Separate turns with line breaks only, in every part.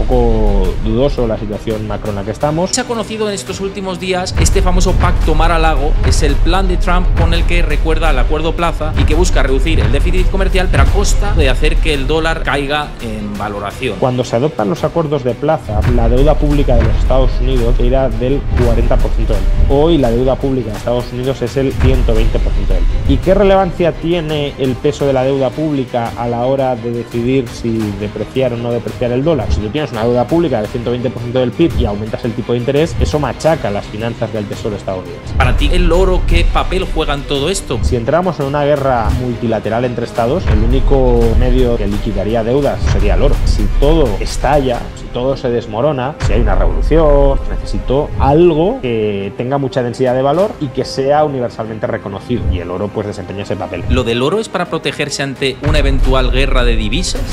poco dudoso la situación macro en la que estamos.
Se ha conocido en estos últimos días este famoso Pacto Mar-a-Lago, es el plan de Trump con el que recuerda al Acuerdo Plaza y que busca reducir el déficit comercial, pero a costa de hacer que el dólar caiga en valoración.
Cuando se adoptan los acuerdos de Plaza, la deuda pública de los Estados Unidos era del 40% del PIB. Hoy la deuda pública de Estados Unidos es el 120% del PIB. ¿Y qué relevancia tiene el peso de la deuda pública a la hora de decidir si depreciar o no depreciar el dólar? Si tú tienes una deuda pública del 120% del PIB y aumentas el tipo de interés, eso machaca las finanzas del Tesoro estadounidense.
Para ti, ¿el oro qué papel juega en todo esto?
Si entramos en una guerra multilateral entre estados, el único medio que liquidaría deudas sería el oro. Si todo estalla, si todo se desmorona, si hay una revolución, necesito algo que tenga mucha densidad de valor y que sea universalmente reconocido. Y el oro pues desempeña ese papel.
¿Lo del oro es para protegerse ante una eventual guerra de divisas?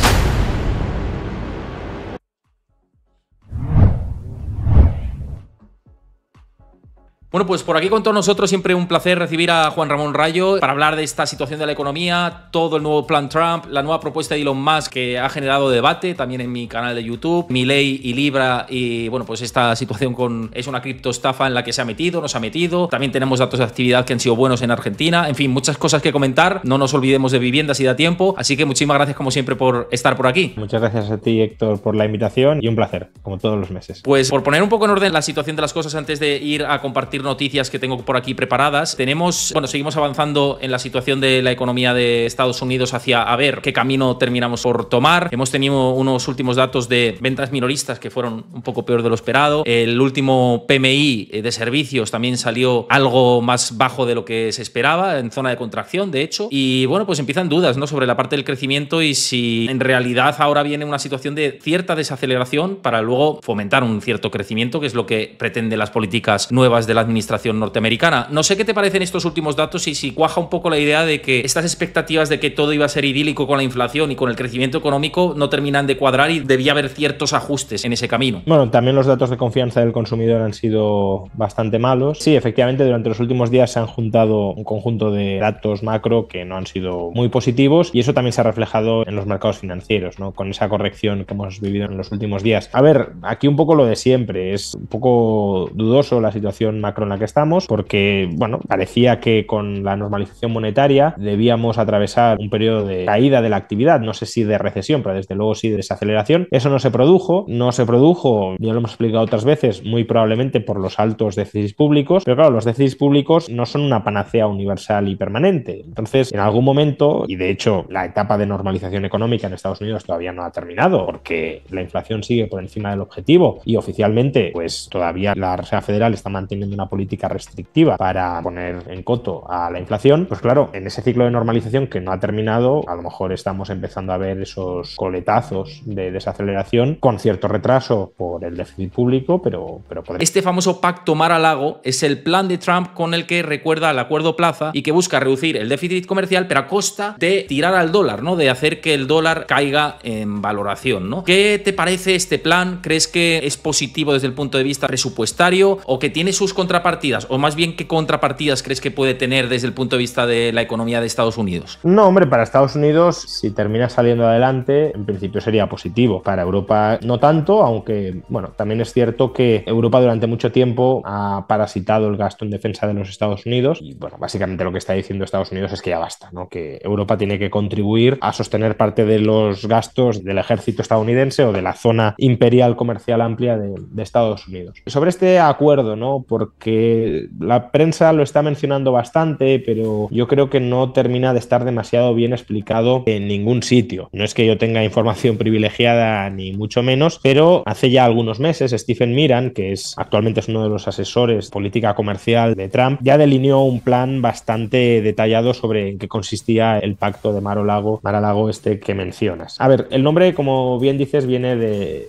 Bueno, pues por aquí con todos nosotros siempre un placer recibir a Juan Ramón Rayo para hablar de esta situación de la economía, todo el nuevo plan Trump, la nueva propuesta de Elon Musk que ha generado debate también en mi canal de YouTube, Milei y Libra y bueno, pues esta situación es una criptoestafa en la que se ha metido, nos ha metido. También tenemos datos de actividad que han sido buenos en Argentina. En fin, muchas cosas que comentar. No nos olvidemos de viviendas si da tiempo. Así que muchísimas gracias como siempre por estar por aquí.
Muchas gracias a ti, Héctor, por la invitación y un placer, como todos los meses.
Pues por poner un poco en orden la situación de las cosas antes de ir a compartir noticias que tengo por aquí preparadas. Seguimos avanzando en la situación de la economía de Estados Unidos hacia a ver qué camino terminamos por tomar. Hemos tenido unos últimos datos de ventas minoristas que fueron un poco peor de lo esperado. El último PMI de servicios también salió algo más bajo de lo que se esperaba, en zona de contracción, de hecho. Y bueno, pues empiezan dudas, ¿no?, sobre la parte del crecimiento y si en realidad ahora viene una situación de cierta desaceleración para luego fomentar un cierto crecimiento, que es lo que pretenden las políticas nuevas de la administración norteamericana. No sé qué te parecen estos últimos datos y si cuaja un poco la idea de que estas expectativas de que todo iba a ser idílico con la inflación y con el crecimiento económico no terminan de cuadrar y debía haber ciertos ajustes en ese camino.
Bueno, también los datos de confianza del consumidor han sido bastante malos. Sí, efectivamente, durante los últimos días se han juntado un conjunto de datos macro que no han sido muy positivos y eso también se ha reflejado en los mercados financieros, ¿no?, con esa corrección que hemos vivido en los últimos días. A ver, aquí un poco lo de siempre. Es un poco dudoso la situación macro en la que estamos porque, bueno, parecía que con la normalización monetaria debíamos atravesar un periodo de caída de la actividad, no sé si de recesión, pero desde luego sí de desaceleración. Eso no se produjo, ya lo hemos explicado otras veces, muy probablemente por los altos déficits públicos, pero claro, los déficits públicos no son una panacea universal y permanente. Entonces, en algún momento, y de hecho la etapa de normalización económica en Estados Unidos todavía no ha terminado porque la inflación sigue por encima del objetivo y oficialmente pues todavía la Reserva Federal está manteniendo una política restrictiva para poner en coto a la inflación, pues claro, en ese ciclo de normalización que no ha terminado, a lo mejor estamos empezando a ver esos coletazos de desaceleración con cierto retraso por el déficit público, pero
Este famoso Pacto Mar-a-Lago es el plan de Trump con el que recuerda al Acuerdo Plaza y que busca reducir el déficit comercial, pero a costa de tirar al dólar, ¿no?, de hacer que el dólar caiga en valoración, ¿no? ¿Qué te parece este plan? ¿Crees que es positivo desde el punto de vista presupuestario o que tiene sus contrapartidas? O más bien, ¿qué contrapartidas crees que puede tener desde el punto de vista de la economía de Estados Unidos?
No, hombre, para Estados Unidos, si termina saliendo adelante, en principio sería positivo. Para Europa no tanto, aunque, bueno, también es cierto que Europa durante mucho tiempo ha parasitado el gasto en defensa de los Estados Unidos y, bueno, básicamente lo que está diciendo Estados Unidos es que ya basta, ¿no?, que Europa tiene que contribuir a sostener parte de los gastos del ejército estadounidense o de la zona imperial comercial amplia de Estados Unidos. Sobre este acuerdo, ¿no?, porque la prensa lo está mencionando bastante, pero yo creo que no termina de estar demasiado bien explicado en ningún sitio. No es que yo tenga información privilegiada ni mucho menos, pero hace ya algunos meses Stephen Miran, que actualmente es uno de los asesores de política comercial de Trump, ya delineó un plan bastante detallado sobre en qué consistía el pacto de Mar-a-Lago este que mencionas. A ver, el nombre, como bien dices,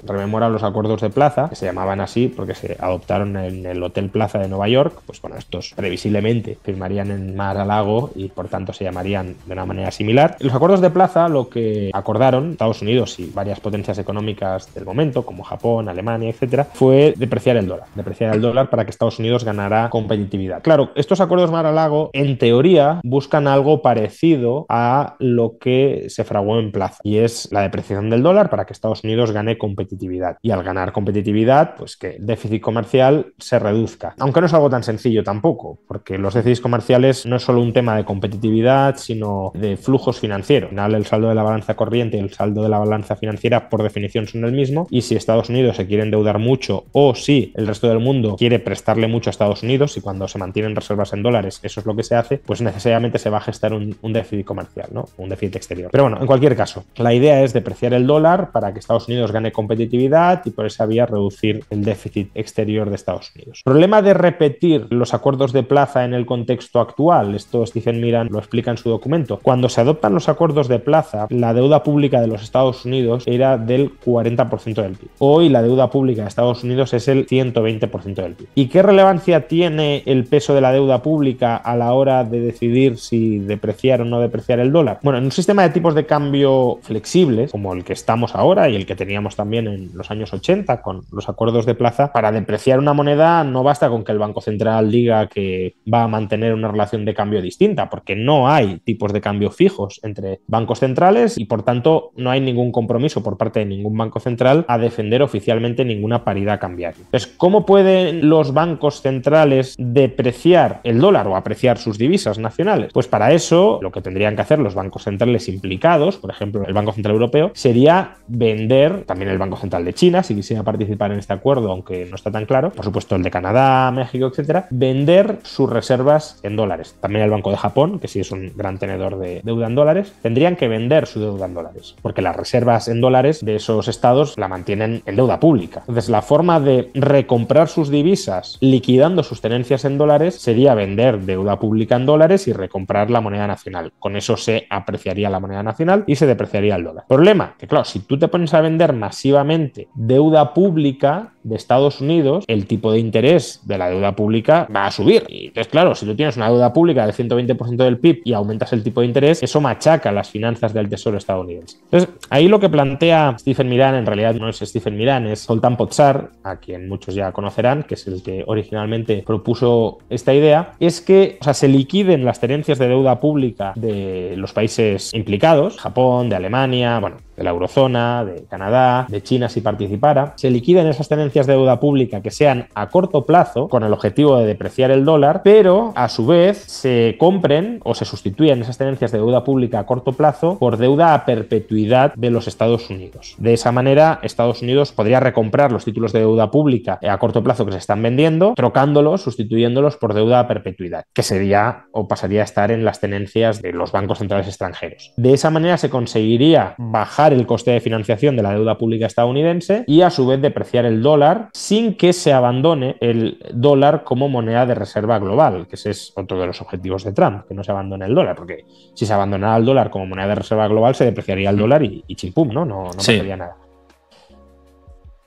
rememora los acuerdos de Plaza, que se llamaban así porque se adoptaron en el Hotel Plaza de Nueva York, pues bueno, estos previsiblemente firmarían en Mar-a-Lago y por tanto se llamarían de una manera similar. Los acuerdos de plaza lo que acordaron Estados Unidos y varias potencias económicas del momento, como Japón, Alemania, etcétera, fue depreciar el dólar para que Estados Unidos ganara competitividad. Claro, estos acuerdos Mar-a-Lago en teoría buscan algo parecido a lo que se fraguó en plaza, y es la depreciación del dólar para que Estados Unidos gane competitividad, y al ganar competitividad, pues que el déficit comercial se reduzca, aunque no es algo tan sencillo tampoco, porque los déficits comerciales no es solo un tema de competitividad, sino de flujos financieros. Al final, el saldo de la balanza corriente y el saldo de la balanza financiera por definición son el mismo, y si Estados Unidos se quiere endeudar mucho, o si el resto del mundo quiere prestarle mucho a Estados Unidos, y cuando se mantienen reservas en dólares eso es lo que se hace, pues necesariamente se va a gestar un déficit comercial, ¿no? Un déficit exterior. Pero bueno, en cualquier caso, la idea es depreciar el dólar para que Estados Unidos gane competitividad y por esa vía reducir el déficit exterior de Estados Unidos. Problema de repetir los acuerdos de plaza en el contexto actual. Esto Stephen Miran lo explica en su documento. Cuando se adoptan los acuerdos de plaza, la deuda pública de los Estados Unidos era del 40% del PIB. Hoy la deuda pública de Estados Unidos es el 120% del PIB. ¿Y qué relevancia tiene el peso de la deuda pública a la hora de decidir si depreciar o no depreciar el dólar? Bueno, en un sistema de tipos de cambio flexibles, como el que estamos ahora y el que teníamos también en los años 80 con los acuerdos de plaza, para depreciar una moneda no basta con que el Banco Central diga que va a mantener una relación de cambio distinta, porque no hay tipos de cambio fijos entre bancos centrales y por tanto no hay ningún compromiso por parte de ningún banco central a defender oficialmente ninguna paridad cambiaria. Entonces, ¿cómo pueden los bancos centrales depreciar el dólar o apreciar sus divisas nacionales? Pues para eso lo que tendrían que hacer los bancos centrales implicados, por ejemplo el Banco Central Europeo, sería vender, también el Banco Central de China, si quisiera participar en este acuerdo, aunque no está tan claro, por supuesto el de Canadá, México, etcétera, vender sus reservas en dólares. También el Banco de Japón, que sí es un gran tenedor de deuda en dólares, tendrían que vender su deuda en dólares, porque las reservas en dólares de esos estados la mantienen en deuda pública. Entonces, la forma de recomprar sus divisas liquidando sus tenencias en dólares sería vender deuda pública en dólares y recomprar la moneda nacional. Con eso se apreciaría la moneda nacional y se depreciaría el dólar. Problema, que claro, si tú te pones a vender masivamente deuda pública de Estados Unidos, el tipo de interés de la deuda pública va a subir. Y entonces, claro, si tú tienes una deuda pública del 120% del PIB y aumentas el tipo de interés, eso machaca las finanzas del Tesoro estadounidense. Entonces, ahí lo que plantea Stephen Miran, en realidad no es Stephen Miran, es Zoltán Pozsar, a quien muchos ya conocerán, que es el que originalmente propuso esta idea, es que, o sea, se liquiden las tenencias de deuda pública de los países implicados, Japón, de Alemania, bueno, de la eurozona, de Canadá, de China si participara, se liquiden esas tenencias de deuda pública que sean a corto plazo con el objetivo de depreciar el dólar, pero a su vez se compren o se sustituyan esas tenencias de deuda pública a corto plazo por deuda a perpetuidad de los Estados Unidos. De esa manera, Estados Unidos podría recomprar los títulos de deuda pública a corto plazo que se están vendiendo, trocándolos, sustituyéndolos por deuda a perpetuidad, que sería o pasaría a estar en las tenencias de los bancos centrales extranjeros. De esa manera se conseguiría bajar el coste de financiación de la deuda pública estadounidense y a su vez depreciar el dólar sin que se abandone el dólar como moneda de reserva global, que ese es otro de los objetivos de Trump, que no se abandone el dólar, porque si se abandonara el dólar como moneda de reserva global se depreciaría el dólar y chimpum, no pasaría nada.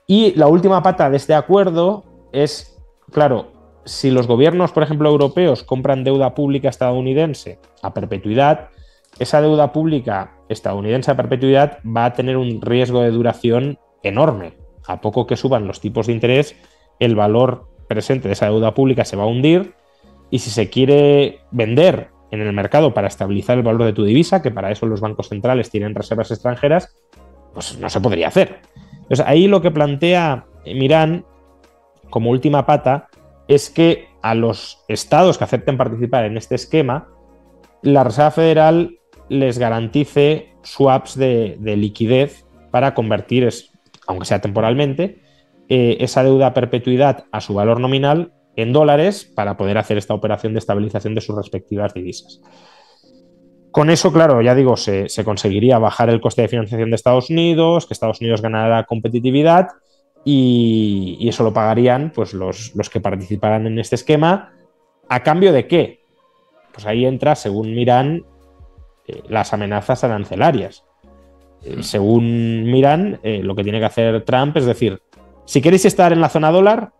Y la última pata de este acuerdo es, claro, si los gobiernos, por ejemplo, europeos compran deuda pública estadounidense a perpetuidad, esa deuda pública estadounidense a perpetuidad va a tener un riesgo de duración enorme. A poco que suban los tipos de interés, el valor presente de esa deuda pública se va a hundir y si se quiere vender en el mercado para estabilizar el valor de tu divisa, que para eso los bancos centrales tienen reservas extranjeras, pues no se podría hacer. Entonces, ahí lo que plantea Miran como última pata es que a los estados que acepten participar en este esquema, la Reserva Federal les garantice swaps de liquidez para convertir, aunque sea temporalmente, esa deuda a perpetuidad a su valor nominal en dólares para poder hacer esta operación de estabilización de sus respectivas divisas. Con eso, claro, ya digo, se conseguiría bajar el coste de financiación de Estados Unidos, que Estados Unidos ganara competitividad y eso lo pagarían pues, los que participaran en este esquema. ¿A cambio de qué? Pues ahí entra, según Miran, las amenazas arancelarias. Según Miran, lo que tiene que hacer Trump es decir, si queréis estar en la zona dólar,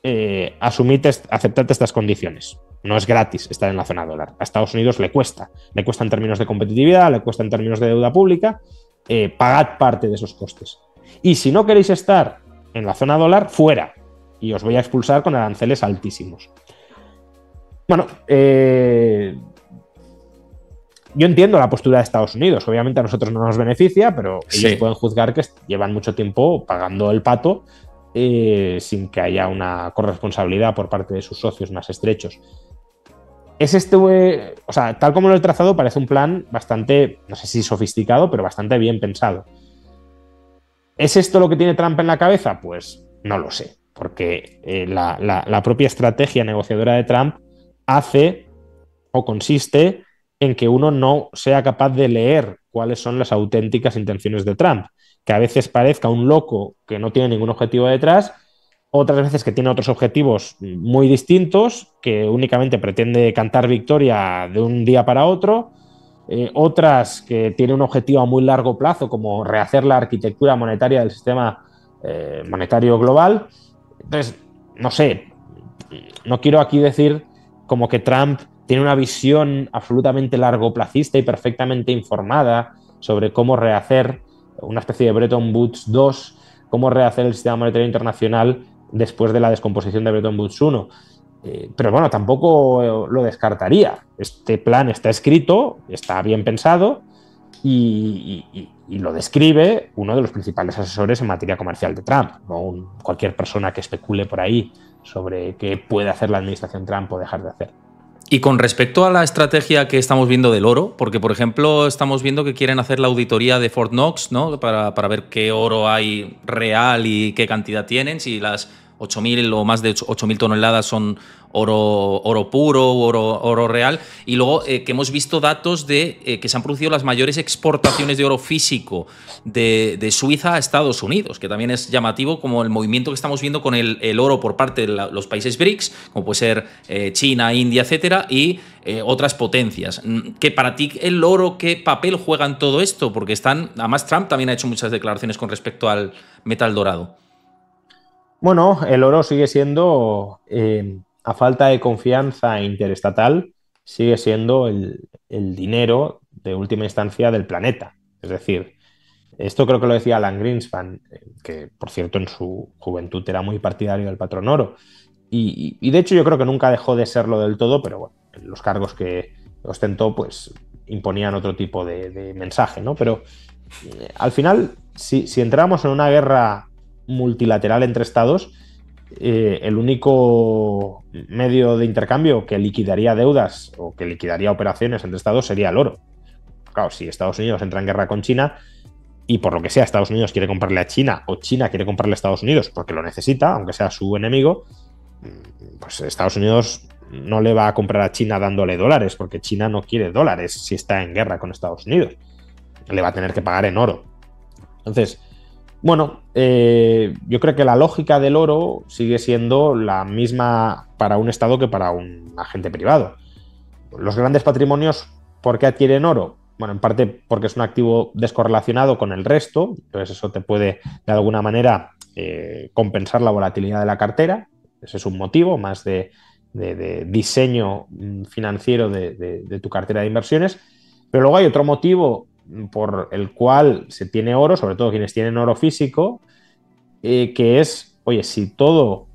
aceptad estas condiciones. No es gratis estar en la zona dólar. A Estados Unidos le cuesta en términos de competitividad, le cuesta en términos de deuda pública. Pagad parte de esos costes. Y si no queréis estar en la zona dólar, fuera. Y os voy a expulsar con aranceles altísimos. Bueno, yo entiendo la postura de Estados Unidos. Obviamente a nosotros no nos beneficia, pero ellos pueden juzgar que llevan mucho tiempo pagando el pato sin que haya una corresponsabilidad por parte de sus socios más estrechos. O sea, tal como lo he trazado, parece un plan bastante, no sé si sofisticado, pero bastante bien pensado. ¿Es esto lo que tiene Trump en la cabeza? Pues no lo sé, porque la propia estrategia negociadora de Trump hace o consiste en que uno no sea capaz de leer cuáles son las auténticas intenciones de Trump, que a veces parezca un loco que no tiene ningún objetivo detrás, otras veces que tiene otros objetivos muy distintos, que únicamente pretende cantar victoria de un día para otro, otras que tiene un objetivo a muy largo plazo, como rehacer la arquitectura monetaria del sistema monetario global. Entonces, no sé, no quiero aquí decir como que Trump tiene una visión absolutamente largoplacista y perfectamente informada sobre cómo rehacer una especie de Bretton Woods 2, cómo rehacer el sistema monetario internacional después de la descomposición de Bretton Woods 1. Pero bueno, tampoco lo descartaría. Este plan está escrito, está bien pensado y lo describe uno de los principales asesores en materia comercial de Trump, no cualquier persona que especule por ahí sobre qué puede hacer la administración Trump o dejar de hacer.
Y con respecto a la estrategia que estamos viendo del oro, porque por ejemplo estamos viendo que quieren hacer la auditoría de Fort Knox, ¿no? Para ver qué oro hay real y qué cantidad tienen, si las 8.000 o más de 8.000 toneladas son oro puro, oro real. Y luego que hemos visto datos de que se han producido las mayores exportaciones de oro físico de Suiza a Estados Unidos, que también es llamativo como el movimiento que estamos viendo con el oro por parte de los países BRICS, como puede ser China, India, etcétera, y otras potencias. Que para ti el oro, ¿qué papel juega en todo esto? Porque además Trump también ha hecho muchas declaraciones con respecto al metal dorado.
Bueno, el oro sigue siendo, a falta de confianza interestatal, sigue siendo el dinero de última instancia del planeta. Es decir, esto creo que lo decía Alan Greenspan, que por cierto en su juventud era muy partidario del patrón oro. Y de hecho yo creo que nunca dejó de serlo del todo, pero bueno, los cargos que ostentó pues imponían otro tipo de mensaje, ¿no? Pero al final, si entramos en una guerra multilateral entre estados, el único medio de intercambio que liquidaría deudas o que liquidaría operaciones entre estados sería el oro. Claro, si Estados Unidos entra en guerra con China y por lo que sea Estados Unidos quiere comprarle a China o China quiere comprarle a Estados Unidos porque lo necesita, aunque sea su enemigo, pues Estados Unidos no le va a comprar a China dándole dólares porque China no quiere dólares si está en guerra con Estados Unidos. Le va a tener que pagar en oro. Entonces, bueno, yo creo que la lógica del oro sigue siendo la misma para un Estado que para un agente privado. Los grandes patrimonios, ¿por qué adquieren oro? Bueno, en parte porque es un activo descorrelacionado con el resto, entonces eso te puede de alguna manera compensar la volatilidad de la cartera. Ese es un motivo más de diseño financiero de tu cartera de inversiones. Pero luego hay otro motivo por el cual se tiene oro, sobre todo quienes tienen oro físico, que es, oye, si todo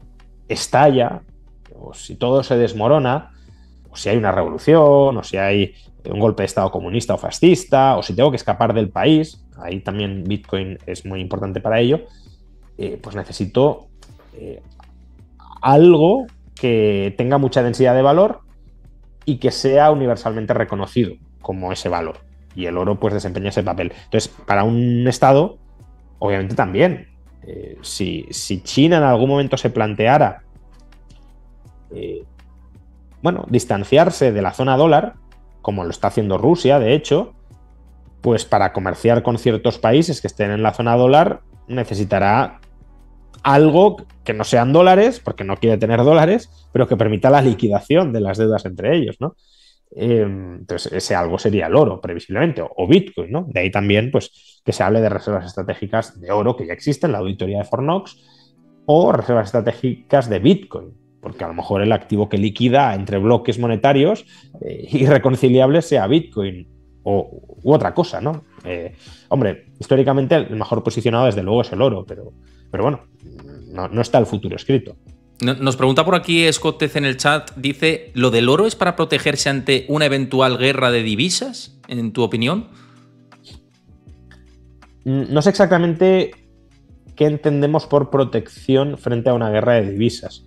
estalla o si todo se desmorona, o si hay una revolución, o si hay un golpe de estado comunista o fascista, o si tengo que escapar del país, ahí también Bitcoin es muy importante para ello, pues necesito algo que tenga mucha densidad de valor y que sea universalmente reconocido como ese valor. Y el oro pues desempeña ese papel. Entonces, para un Estado, obviamente también, si China en algún momento se planteara distanciarse de la zona dólar, como lo está haciendo Rusia, de hecho, pues para comerciar con ciertos países que estén en la zona dólar, necesitará algo que no sean dólares, porque no quiere tener dólares, pero que permita la liquidación de las deudas entre ellos, ¿no? Entonces, ese algo sería el oro, previsiblemente, o Bitcoin, ¿no? De ahí también, pues, que se hable de reservas estratégicas de oro que ya existen, la auditoría de Fort Knox, o reservas estratégicas de Bitcoin, porque a lo mejor el activo que liquida entre bloques monetarios irreconciliables sea Bitcoin u otra cosa, ¿no? Hombre, históricamente el mejor posicionado desde luego es el oro, pero bueno, no está el futuro escrito.
Nos pregunta por aquí Scott Tez en el chat, dice, ¿lo del oro es para protegerse ante una eventual guerra de divisas, en tu opinión?
No sé exactamente qué entendemos por protección frente a una guerra de divisas.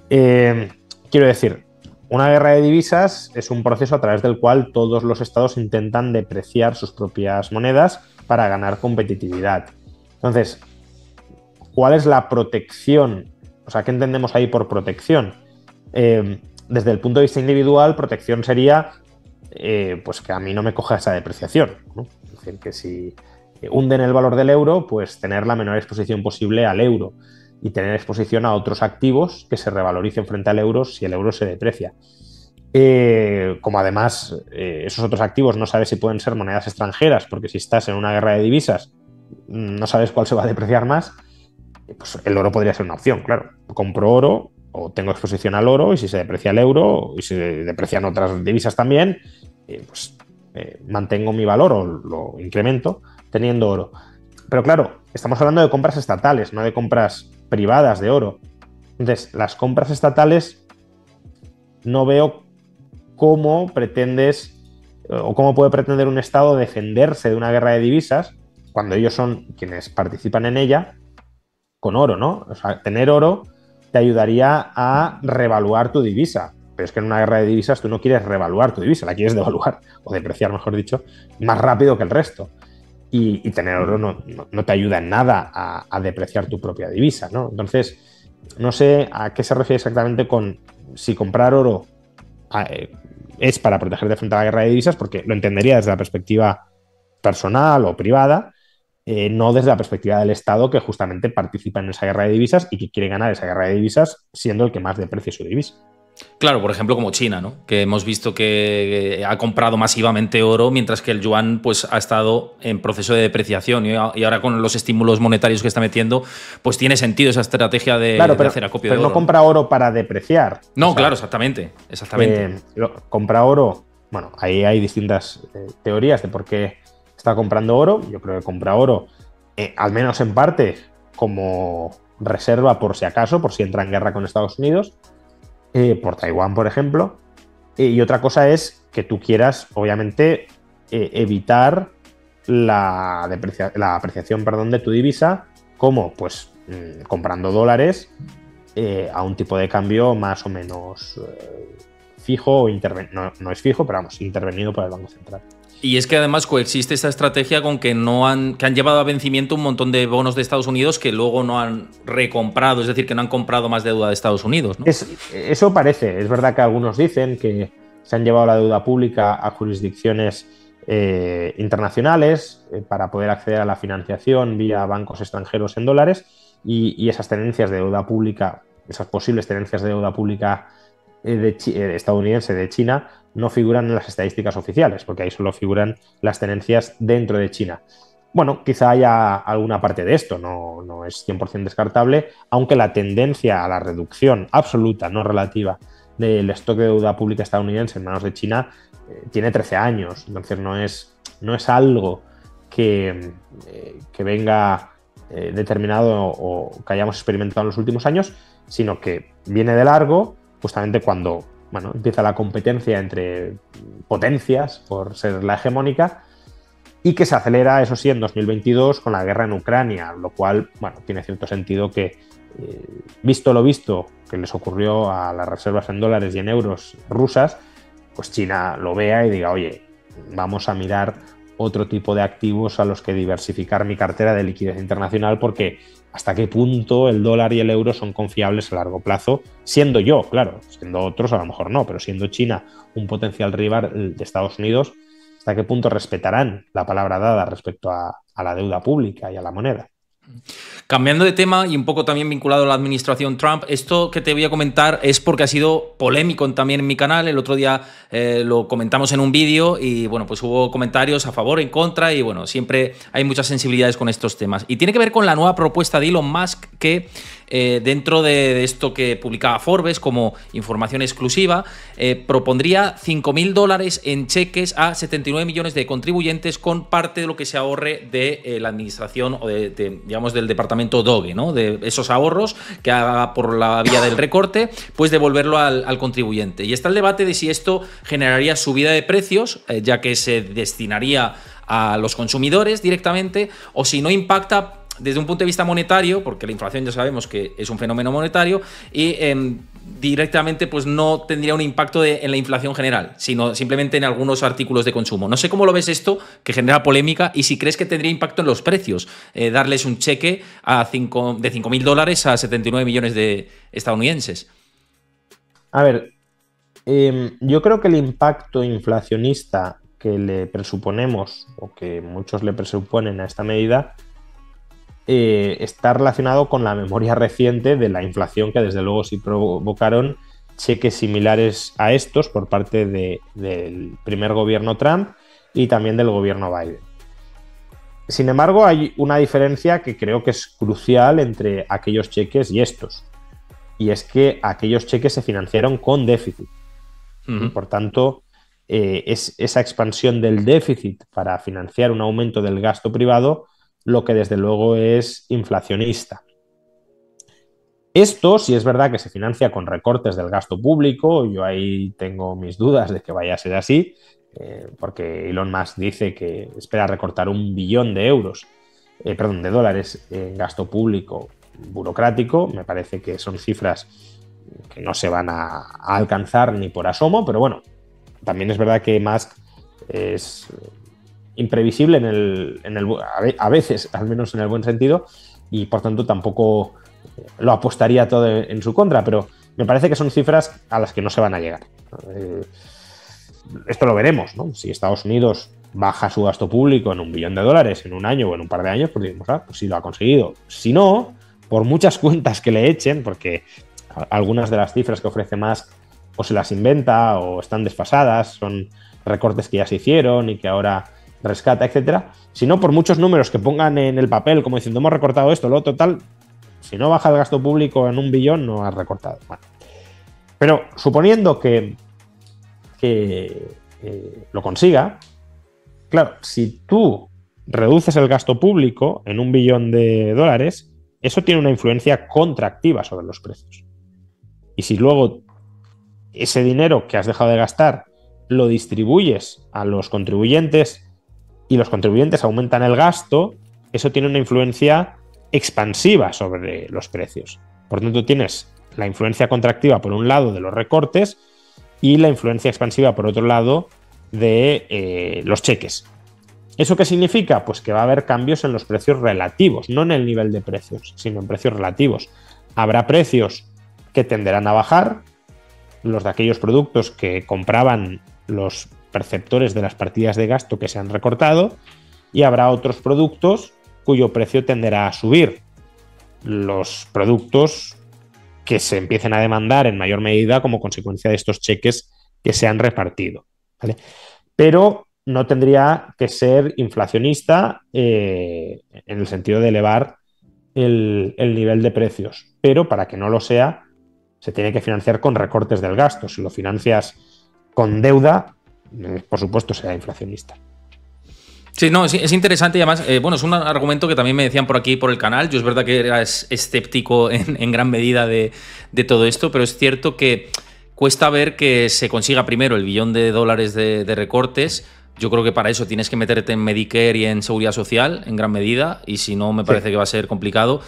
Quiero decir, una guerra de divisas es un proceso a través del cual todos los estados intentan depreciar sus propias monedas para ganar competitividad. Entonces, ¿cuál es la protección? O sea, ¿qué entendemos ahí por protección? Desde el punto de vista individual, protección sería pues que a mí no me coja esa depreciación, ¿no? Es decir, que si hunden el valor del euro, pues tener la menor exposición posible al euro y tener exposición a otros activos que se revaloricen frente al euro si el euro se deprecia. Como además esos otros activos no sabes si pueden ser monedas extranjeras, porque si estás en una guerra de divisas no sabes cuál se va a depreciar más, pues el oro podría ser una opción, claro. Compro oro o tengo exposición al oro y si se deprecia el euro y se deprecian otras divisas también, pues mantengo mi valor o lo incremento teniendo oro. Pero claro, estamos hablando de compras estatales, no de compras privadas de oro. Entonces, las compras estatales no veo cómo pretendes o cómo puede pretender un Estado defenderse de una guerra de divisas cuando ellos son quienes participan en ella con oro, ¿no? O sea, tener oro te ayudaría a revaluar tu divisa. Pero es que en una guerra de divisas tú no quieres revaluar tu divisa, la quieres devaluar, o depreciar, mejor dicho, más rápido que el resto. Y tener oro no te ayuda en nada a depreciar tu propia divisa, ¿no? Entonces, no sé a qué se refiere exactamente con si comprar oro es para protegerte frente a la guerra de divisas, porque lo entendería desde la perspectiva personal o privada, no desde la perspectiva del Estado que justamente participa en esa guerra de divisas y que quiere ganar esa guerra de divisas siendo el que más deprecie su divisa.
Claro, por ejemplo, como China, ¿no? Que hemos visto que ha comprado masivamente oro, mientras que el yuan pues, ha estado en proceso de depreciación. Y ahora con los estímulos monetarios que está metiendo, pues tiene sentido esa estrategia de hacer acopio de oro.
Pero no compra oro para depreciar.
No, o sea, claro, exactamente.
Compra oro. Bueno, ahí hay distintas teorías de por qué está comprando oro. Yo creo que compra oro, al menos en parte, como reserva por si acaso, por si entra en guerra con Estados Unidos. Por Taiwán, por ejemplo. Y otra cosa es que tú quieras, obviamente, evitar la apreciación, de tu divisa, como pues comprando dólares a un tipo de cambio más o menos fijo o no es fijo, pero vamos, intervenido por el Banco Central.
Y es que además coexiste esta estrategia con que han llevado a vencimiento un montón de bonos de Estados Unidos que luego no han recomprado, es decir, que no han comprado más deuda de Estados Unidos, ¿no?
Eso parece. Es verdad que algunos dicen que se han llevado la deuda pública a jurisdicciones internacionales para poder acceder a la financiación vía bancos extranjeros en dólares y esas tenencias de deuda pública, esas posibles tenencias de deuda pública estadounidense de China no figuran en las estadísticas oficiales, porque ahí solo figuran las tenencias dentro de China. Bueno, quizá haya alguna parte de esto, no es 100% descartable, aunque la tendencia a la reducción absoluta, no relativa, del stock de deuda pública estadounidense en manos de China tiene 13 años, entonces no es algo que venga determinado o que hayamos experimentado en los últimos años, sino que viene de largo, justamente cuando empieza la competencia entre potencias por ser la hegemónica y que se acelera, eso sí, en 2022 con la guerra en Ucrania, lo cual, tiene cierto sentido que, visto lo visto que les ocurrió a las reservas en dólares y en euros rusas, pues China lo vea y diga, oye, vamos a mirar otro tipo de activos a los que diversificar mi cartera de liquidez internacional, porque hasta qué punto el dólar y el euro son confiables a largo plazo, siendo yo, claro, siendo otros a lo mejor no, pero siendo China un potencial rival de Estados Unidos, hasta qué punto respetarán la palabra dada respecto a la deuda pública y a la moneda.
Cambiando de tema y un poco también vinculado a la administración Trump, esto que te voy a comentar es porque ha sido polémico también en mi canal. El otro día lo comentamos en un vídeo y bueno, pues hubo comentarios a favor, en contra y bueno, siempre hay muchas sensibilidades con estos temas. Y tiene que ver con la nueva propuesta de Elon Musk que dentro de esto que publicaba Forbes como información exclusiva, propondría $5.000 en cheques a 79 millones de contribuyentes con parte de lo que se ahorre de la administración o digamos, del departamento Doge, ¿no? De esos ahorros que haga por la vía del recorte, pues devolverlo al contribuyente. Y está el debate de si esto generaría subida de precios, ya que se destinaría a los consumidores directamente, o si no impacta desde un punto de vista monetario, porque la inflación ya sabemos que es un fenómeno monetario, y directamente pues no tendría un impacto en la inflación general, sino simplemente en algunos artículos de consumo. No sé cómo lo ves esto, que genera polémica, y si crees que tendría impacto en los precios, darles un cheque de $5.000 a 79 millones de estadounidenses.
A ver, yo creo que el impacto inflacionista que le presuponemos, o que muchos le presuponen a esta medida, está relacionado con la memoria reciente de la inflación que desde luego sí provocaron cheques similares a estos por parte del primer gobierno Trump y también del gobierno Biden. Sin embargo, hay una diferencia que creo que es crucial entre aquellos cheques y estos, y es que aquellos cheques se financiaron con déficit. Y por tanto, es esa expansión del déficit para financiar un aumento del gasto privado lo que desde luego es inflacionista. Esto, si es verdad que se financia con recortes del gasto público, yo ahí tengo mis dudas de que vaya a ser así, porque Elon Musk dice que espera recortar $1 billón de dólares en gasto público burocrático. Me parece que son cifras que no se van a alcanzar ni por asomo, pero bueno, también es verdad que Musk es imprevisible a veces, al menos en el buen sentido, y por tanto tampoco lo apostaría todo en su contra, pero me parece que son cifras a las que no se van a llegar. Esto lo veremos, ¿no? Si Estados Unidos baja su gasto público en $1 billón en un año o en un par de años, pues digamos, pues sí lo ha conseguido. Si no, por muchas cuentas que le echen, porque algunas de las cifras que ofrece Musk o se las inventa o están desfasadas, son recortes que ya se hicieron y que ahora rescata, etcétera. Si no, por muchos números que pongan en el papel, como diciendo hemos recortado esto, lo total, si no baja el gasto público en $1 billón, no has recortado. Bueno. Pero suponiendo que lo consiga, claro, si tú reduces el gasto público en $1 billón, eso tiene una influencia contractiva sobre los precios. Y si luego ese dinero que has dejado de gastar lo distribuyes a los contribuyentes y los contribuyentes aumentan el gasto, eso tiene una influencia expansiva sobre los precios. Por tanto, tienes la influencia contractiva por un lado de los recortes y la influencia expansiva por otro lado de los cheques. ¿Eso qué significa? Pues que va a haber cambios en los precios relativos, no en el nivel de precios, sino en precios relativos. Habrá precios que tenderán a bajar, los de aquellos productos que compraban los perceptores de las partidas de gasto que se han recortado, y habrá otros productos cuyo precio tenderá a subir, los productos que se empiecen a demandar en mayor medida como consecuencia de estos cheques que se han repartido, ¿vale? Pero no tendría que ser inflacionista en el sentido de elevar el nivel de precios, pero para que no lo sea se tiene que financiar con recortes del gasto. Si lo financias con deuda, por supuesto será inflacionista.
Sí, no, es interesante y además, bueno, es un argumento que también me decían por aquí por el canal. Yo es verdad que era escéptico en gran medida de todo esto, pero es cierto que cuesta ver que se consiga primero el $1 billón de recortes. Yo creo que para eso tienes que meterte en Medicare y en Seguridad Social en gran medida, y si no me parece que va a ser complicado.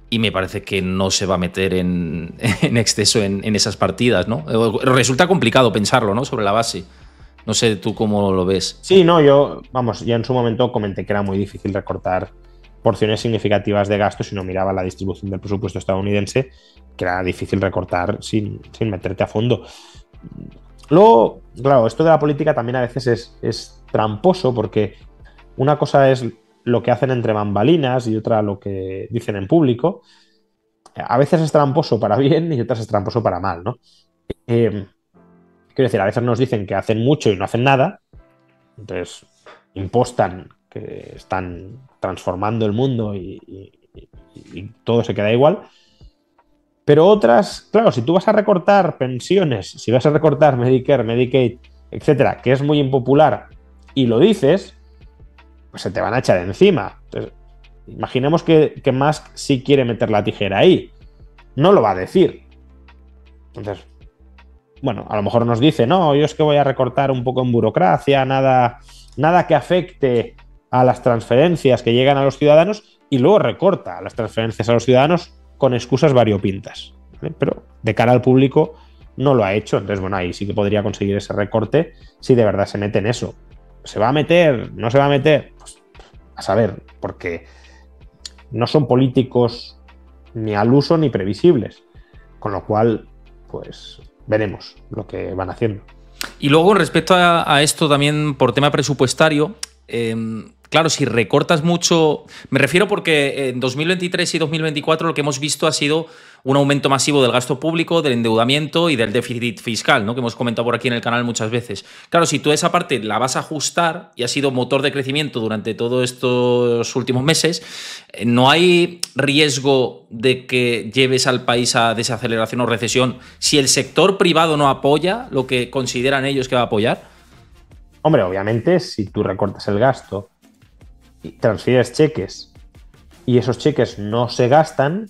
Y me parece que no se va a meter en exceso en esas partidas, ¿no? Resulta complicado pensarlo, ¿no? Sobre la base. No sé tú cómo lo ves.
Sí, no, yo, vamos, ya en su momento comenté que era muy difícil recortar porciones significativas de gasto si no miraba la distribución del presupuesto estadounidense, que era difícil recortar sin meterte a fondo. Luego, claro, esto de la política también a veces es tramposo, porque una cosa es lo que hacen entre bambalinas y otra lo que dicen en público. A veces es tramposo para bien y otras es tramposo para mal, ¿no? Quiero decir, a veces nos dicen que hacen mucho y no hacen nada, entonces impostan que están transformando el mundo y todo se queda igual. Pero otras, claro, si tú vas a recortar pensiones, si vas a recortar Medicare, Medicaid, etcétera, que es muy impopular y lo dices, pues se te van a echar encima. Entonces, imaginemos que Musk sí quiere meter la tijera ahí. No lo va a decir. Entonces, bueno, a lo mejor nos dice, no, yo es que voy a recortar un poco en burocracia, nada que afecte a las transferencias que llegan a los ciudadanos, y luego recorta las transferencias a los ciudadanos con excusas variopintas, ¿vale? Pero de cara al público no lo ha hecho. Entonces, bueno, ahí sí que podría conseguir ese recorte si de verdad se mete en eso. ¿Se va a meter? ¿No se va a meter? Pues a saber, porque no son políticos ni al uso ni previsibles. Con lo cual, pues veremos lo que van haciendo.
Y luego, con respecto a esto también por tema presupuestario, claro, si recortas mucho, me refiero porque en 2023 y 2024 lo que hemos visto ha sido un aumento masivo del gasto público, del endeudamiento y del déficit fiscal, ¿no? Que hemos comentado por aquí en el canal muchas veces. Claro, si tú esa parte la vas a ajustar y ha sido motor de crecimiento durante todos estos últimos meses, ¿no hay riesgo de que lleves al país a desaceleración o recesión si el sector privado no apoya lo que consideran ellos que va a apoyar?
Hombre, obviamente, si tú recortas el gasto y transfieres cheques y esos cheques no se gastan,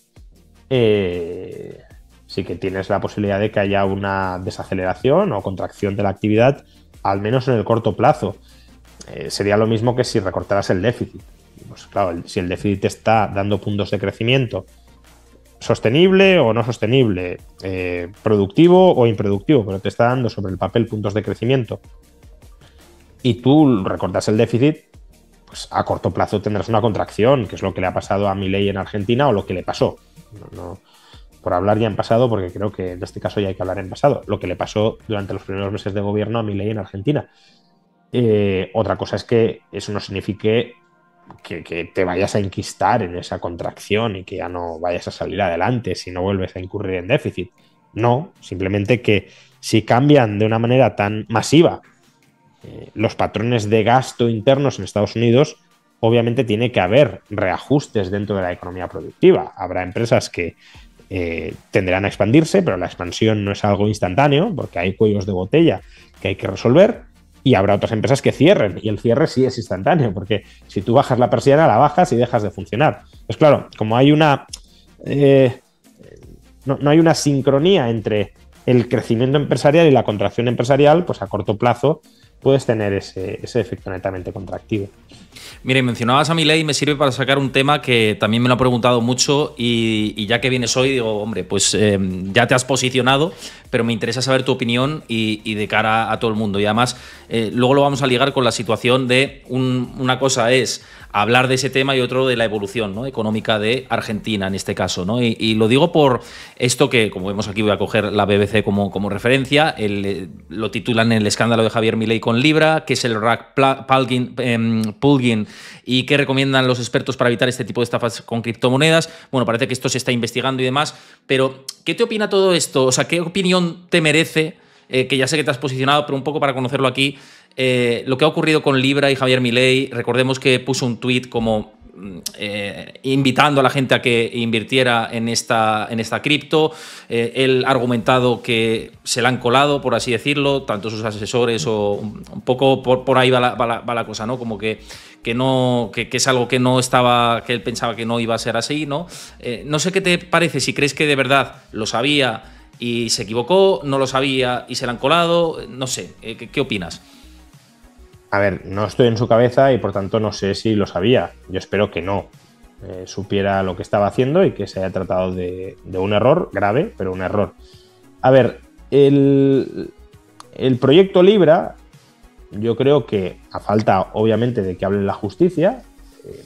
sí que tienes la posibilidad de que haya una desaceleración o contracción de la actividad, al menos en el corto plazo. Sería lo mismo que si recortaras el déficit. Pues claro, si el déficit está dando puntos de crecimiento, sostenible o no sostenible, productivo o improductivo, pero te está dando sobre el papel puntos de crecimiento, y tú recortas el déficit, pues a corto plazo tendrás una contracción, que es lo que le ha pasado a Milei en Argentina o lo que le pasó. No, por hablar ya en pasado, porque creo que en este caso ya hay que hablar en pasado, lo que le pasó durante los primeros meses de gobierno a Milei en Argentina. Otra cosa es que eso no signifique que te vayas a enquistar en esa contracción y que ya no vayas a salir adelante si no vuelves a incurrir en déficit. No, simplemente que si cambian de una manera tan masiva los patrones de gasto internos en Estados Unidos, obviamente tiene que haber reajustes dentro de la economía productiva. Habrá empresas que tenderán a expandirse, pero la expansión no es algo instantáneo, porque hay cuellos de botella que hay que resolver, y habrá otras empresas que cierren, y el cierre sí es instantáneo, porque si tú bajas la persiana, la bajas y dejas de funcionar. Pues claro, como hay una... no hay una sincronía entre el crecimiento empresarial y la contracción empresarial, pues a corto plazo puedes tener ese efecto netamente contractivo.
Mire, mencionabas a Milei, me sirve para sacar un tema que también me lo han preguntado mucho y ya que vienes hoy, digo, hombre, pues ya te has posicionado, pero me interesa saber tu opinión y de cara a todo el mundo. Y además, luego lo vamos a ligar con la situación de una cosa es hablar de ese tema y otro de la evolución, ¿no?, económica de Argentina, en este caso, ¿no? Y lo digo por esto que, como vemos aquí, voy a coger la BBC como referencia, lo titulan El escándalo de Javier Milei con Libra, que es el rug pulling y qué recomiendan los expertos para evitar este tipo de estafas con criptomonedas. Bueno, parece que esto se está investigando y demás, pero ¿qué te opina todo esto? O sea, ¿qué opinión te merece? Que ya sé que te has posicionado, pero un poco para conocerlo aquí, lo que ha ocurrido con Libra y Javier Milei. Recordemos que puso un tuit como invitando a la gente a que invirtiera en esta cripto. Él ha argumentado que se la han colado, por así decirlo, tanto sus asesores o un poco por ahí va la cosa, ¿no? Como que es algo que no estaba, que él pensaba que no iba a ser así, ¿no? No sé qué te parece, si crees que de verdad lo sabía y se equivocó, no lo sabía y se la han colado, no sé, ¿qué opinas?
A ver, no estoy en su cabeza y por tanto no sé si lo sabía. Yo espero que no supiera lo que estaba haciendo y que se haya tratado de un error grave, pero un error. A ver, el proyecto Libra, yo creo que a falta obviamente de que hable la justicia,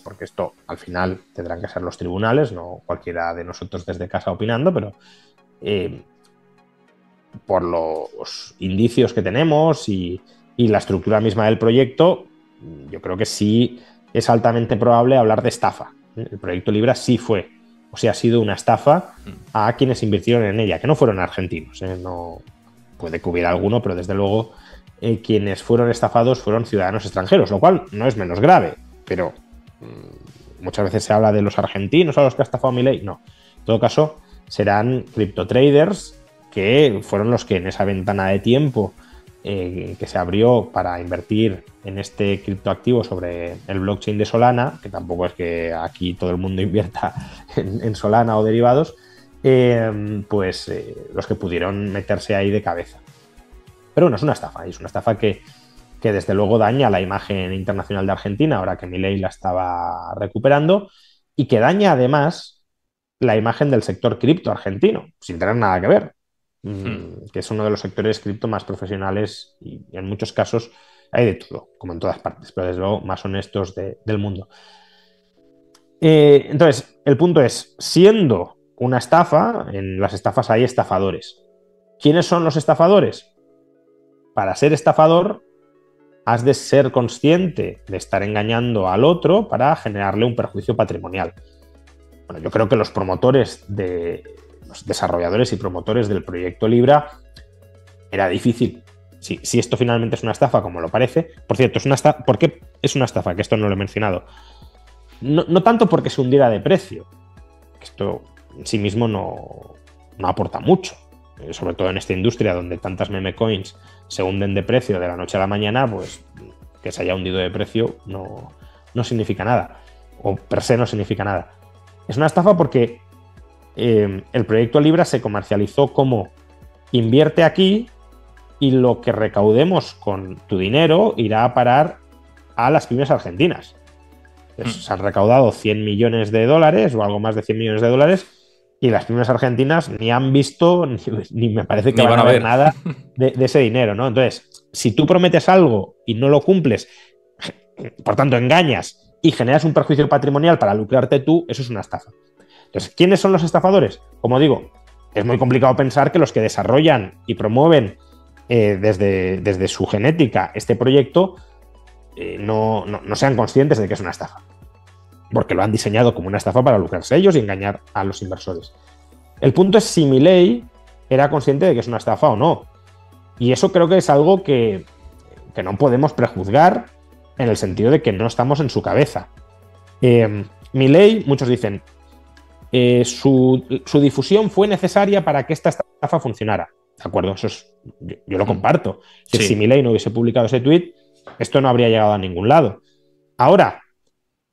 porque esto al final tendrán que ser los tribunales, no cualquiera de nosotros desde casa opinando, pero por los indicios que tenemos y la estructura misma del proyecto, yo creo que sí es altamente probable hablar de estafa. El proyecto Libra sí fue, o sea, ha sido una estafa a quienes invirtieron en ella, que no fueron argentinos, no puede que hubiera alguno, pero desde luego quienes fueron estafados fueron ciudadanos extranjeros, lo cual no es menos grave, pero muchas veces se habla de los argentinos a los que ha estafado Milei. No, en todo caso serán criptotraders que fueron los que en esa ventana de tiempo que se abrió para invertir en este criptoactivo sobre el blockchain de Solana, que tampoco es que aquí todo el mundo invierta en Solana o derivados, los que pudieron meterse ahí de cabeza. Pero bueno, es una estafa que desde luego daña la imagen internacional de Argentina, ahora que Milei la estaba recuperando, y que daña además la imagen del sector cripto argentino, sin tener nada que ver, que es uno de los sectores cripto más profesionales y en muchos casos hay de todo, como en todas partes, pero desde luego más honestos del mundo. Entonces, el punto es, siendo una estafa, en las estafas hay estafadores. ¿Quiénes son los estafadores? Para ser estafador has de ser consciente de estar engañando al otro para generarle un perjuicio patrimonial. Bueno, yo creo que los desarrolladores y promotores del proyecto Libra era difícil. Si esto finalmente es una estafa, como lo parece. Por cierto, ¿por qué es una estafa? Que esto no lo he mencionado. No tanto porque se hundiera de precio, que esto en sí mismo no aporta mucho, sobre todo en esta industria donde tantas meme coins se hunden de precio de la noche a la mañana, pues que se haya hundido de precio no significa nada, o per se no significa nada. Es una estafa porque el proyecto Libra se comercializó como invierte aquí y lo que recaudemos con tu dinero irá a parar a las pymes argentinas. Entonces, se han recaudado 100 millones de dólares o algo más de 100 millones de dólares y las pymes argentinas ni han visto ni me parece que van a ver nada de ese dinero, ¿no? Entonces, si tú prometes algo y no lo cumples, por tanto engañas y generas un perjuicio patrimonial para lucrarte tú, eso es una estafa. Entonces, ¿quiénes son los estafadores? Como digo, es muy complicado pensar que los que desarrollan y promueven desde su genética este proyecto no sean conscientes de que es una estafa, porque lo han diseñado como una estafa para lucrarse ellos y engañar a los inversores. El punto es si Milei era consciente de que es una estafa o no, y eso creo que es algo que no podemos prejuzgar en el sentido de que no estamos en su cabeza. Milei, muchos dicen, su difusión fue necesaria para que esta estafa funcionara. De acuerdo, yo lo comparto. Sí. Si Milei no hubiese publicado ese tweet, esto no habría llegado a ningún lado. Ahora,